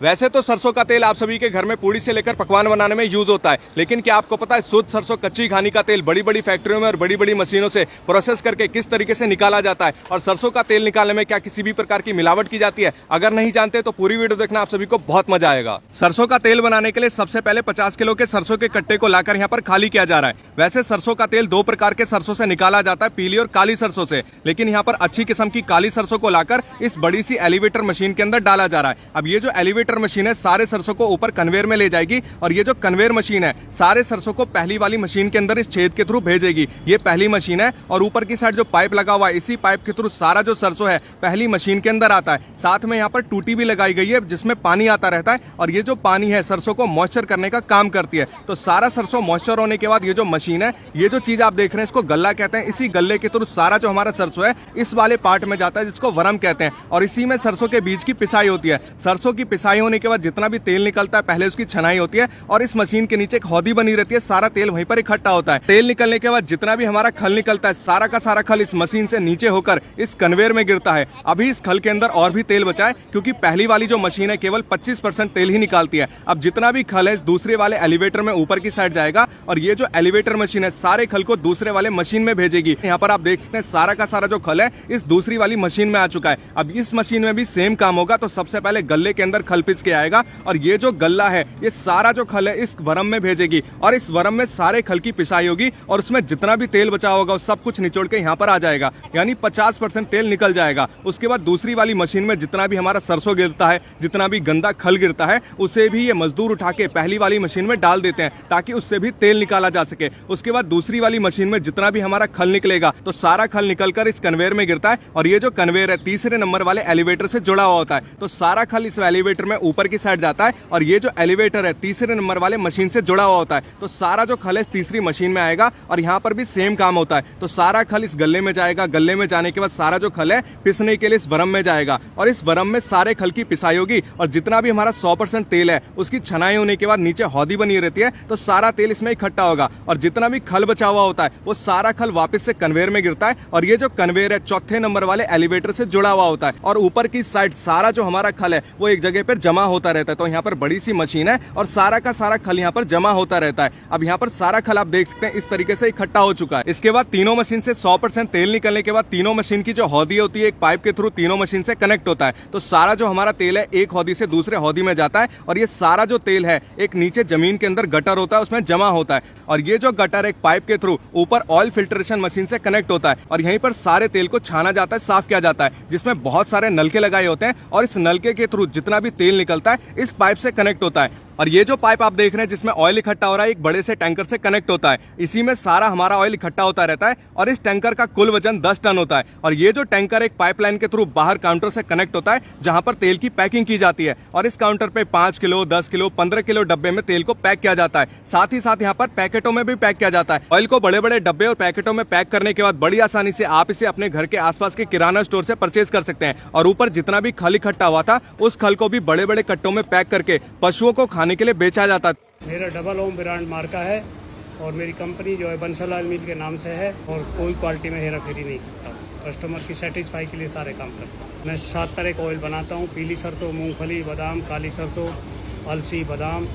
वैसे तो सरसों का तेल आप सभी के घर में पूड़ी से लेकर पकवान बनाने में यूज होता है, लेकिन क्या आपको पता है शुद्ध सरसों कच्ची घानी का तेल बड़ी बड़ी फैक्ट्रियों में और बड़ी बड़ी मशीनों से प्रोसेस करके किस तरीके से निकाला जाता है और सरसों का तेल निकालने में क्या किसी भी प्रकार की मिलावट की जाती है? अगर नहीं जानते तो पूरी वीडियो देखना, आप सभी को बहुत मजा आएगा। सरसों का तेल बनाने के लिए सबसे पहले 50 किलो के सरसों के कट्टे को लाकर यहाँ पर खाली किया जा रहा है। वैसे सरसों का तेल दो प्रकार के सरसों से निकाला जाता है, पीली और काली सरसों से, लेकिन यहाँ पर अच्छी किस्म की काली सरसों को लाकर इस बड़ी सी एलिवेटर मशीन के अंदर डाला जा रहा है। अब ये जो एलिवेटर मशीन है सारे सरसों को ऊपर कन्वेयर में ले जाएगी और ये जो कन्वेयर मशीन है सारे सरसों को पहली वाली मशीन के अंदर इस छेद के थ्रू भेजेगी। ये पहली मशीन है और ऊपर की साइड जो पाइप लगा हुआ है इसी पाइप के थ्रू सारा जो सरसों है पहली मशीन के अंदर आता है। साथ में यहाँ पर टूटी भी लगाई गई है जिसमें पानी आता रहता है और ये जो पानी है सरसों को मॉइस्चर करने का काम करती है। तो सारा सरसों मॉइस्चर होने के बाद ये जो मशीन है, ये जो चीज आप देख रहे हैं इसको गल्ला कहते हैं। इसी गल्ले के थ्रू सारा जो हमारा सरसों है इस वाले पार्ट में जाता है जिसको वरम कहते हैं और इसी में सरसों के बीज की पिसाई होती है। सरसों की पिसाई होने के बाद जितना भी तेल निकलता है पहले उसकी छनाई होती है और इस मशीन के नीचे एक हौदी बनी रहती है, सारा तेल वहीं पर इकट्ठा होता है। तेल निकलने के बाद जितना भी हमारा खल निकलता है सारा का सारा खल इस मशीन से नीचे होकर इस कन्वेयर में गिरता है। अभी इस खल के अंदर और भी तेल बचा है क्योंकि पहली वाली जो मशीन है केवल 25% तेल ही निकालती है। अब जितना भी खल है इस दूसरे वाले एलिवेटर में ऊपर की साइड जाएगा और ये जो एलिवेटर मशीन है सारे खल को दूसरे वाले मशीन में भेजेगी। यहाँ पर आप देख सकते हैं सारा का सारा जो खल है इस दूसरी वाली मशीन में आ चुका है। अब इस मशीन में भी सेम काम होगा। तो सबसे पहले गल्ले के अंदर खल पिस के आएगा और ये जो गल्ला है ये सारा जो खल है इस वरम में भेजेगी और इस वरम में सारे खल की पिसाई होगी और उसमें जितना भी तेल बचा होगा सब कुछ निचोड़ के यहाँ पर आ जाएगा, यानी 50% तेल निकल जाएगा। उसके बाद दूसरी वाली मशीन में जितना भी हमारा सरसों गिरता है, जितना भी गंदा खल गिरता है उसे भी ये मजदूर उठा के पहली वाली मशीन में डाल देते हैं ताकि उससे भी तेल निकाला जा सके। उसके बाद दूसरी वाली मशीन में जितना भी हमारा खल निकलेगा तो सारा खल निकलकर इस कन्वेयर में गिरता है और ये जो कन्वेयर है तीसरे नंबर वाले एलिवेटर से जुड़ा हुआ होता है। तो सारा खल इस एलिवेटर में ऊपर की साइड जाता है और ये जो एलिवेटर है तीसरे नंबर वाले मशीन से जुड़ा हुआ होता है। तो सारा जो खल है तीसरी मशीन में आएगा और यहाँ पर भी सेम काम होता है। तो सारा खल इस गल्ले में जाएगा, गल्ले में जाने के बाद सारा जो खल है पिसने के लिए इस वरम में जाएगा और इस वरम में सारे खल की पिसाई होगी और जितना भी हमारा 100% तेल है उसकी छनाई होने के बाद नीचे हौदी बनी रहती है। तो सारा तेल इसमें इकट्ठा होगा और जितना भी खल बचा हुआ होता है वो सारा खल वापस से कन्वेयर में गिरता है और ये जो कन्वेयर है चौथे नंबर वाले एलिवेटर से जुड़ा हुआ होता है और ऊपर की साइड सारा जो हमारा खल है वो एक जगह पर जमा होता रहता है। तो यहाँ पर बड़ी सी मशीन है और सारा का सारा खल यहाँ पर जमा होता रहता है। अब यहाँ पर सारा खल आप देख सकते हैं इस तरीके से इकट्ठा हो चुका है। इसके बाद तीनों मशीन से 100% तेल निकलने के बाद तीनों मशीन की जो हौदी होती है एक पाइप के थ्रू तीनों मशीन से कनेक्ट होता है। तो सारा जो हमारा तेल है एक हौदी से दूसरे हौदी में जाता है और ये सारा जो तेल है एक नीचे जमीन के अंदर गटर होता है उसमें जमा होता है और ये जो गटर एक पाइप के थ्रू ऊपर ऑयल फिल्ट्रेशन मशीन से कनेक्ट होता है और यहीं पर सारे तेल को छाना जाता है, साफ किया जाता है, जिसमें बहुत सारे नलके लगाए होते हैं और इस नलके के थ्रू जितना भी तेल निकलता है इस पाइप से कनेक्ट होता है। और ये जो पाइप आप देख रहे हैं जिसमें ऑयल इकट्ठा हो रहा है एक बड़े से टैंकर से कनेक्ट होता है। इसी में सारा हमारा ऑयल इकट्ठा होता रहता है और इस टैंकर का कुल वजन 10 टन होता है और ये जो टैंकर एक पाइपलाइन के थ्रू बाहर काउंटर से कनेक्ट होता है जहां पर तेल की पैकिंग की जाती है और इस काउंटर पे 5 किलो 10 किलो 15 किलो डब्बे में तेल को पैक किया जाता है। साथ ही साथ यहाँ पर पैकेटों में भी पैक किया जाता है। ऑयल को बड़े बड़े डब्बे और पैकेटों में पैक करने के बाद बड़ी आसानी से आप इसे अपने घर के आसपास के किराना स्टोर से परचेज कर सकते हैं और ऊपर जितना भी खल इकट्ठा हुआ था उस खल को भी बड़े बड़े कट्टों में पैक करके पशुओं को खाने के लिए बेचा जाता है। मेरा डबल ओम ब्रांड मार्का है और मेरी कंपनी जो है बंसल ऑयल मिल के नाम से है और कोई क्वालिटी में हेरा फेरी नहीं करता। कस्टमर की सेटिस्फाई के लिए सारे काम करता हूँ। मैं 7 तरह का ऑयल बनाता हूँ, पीली सरसों, मूंगफली, बादाम, काली सरसों, अलसी, बादाम।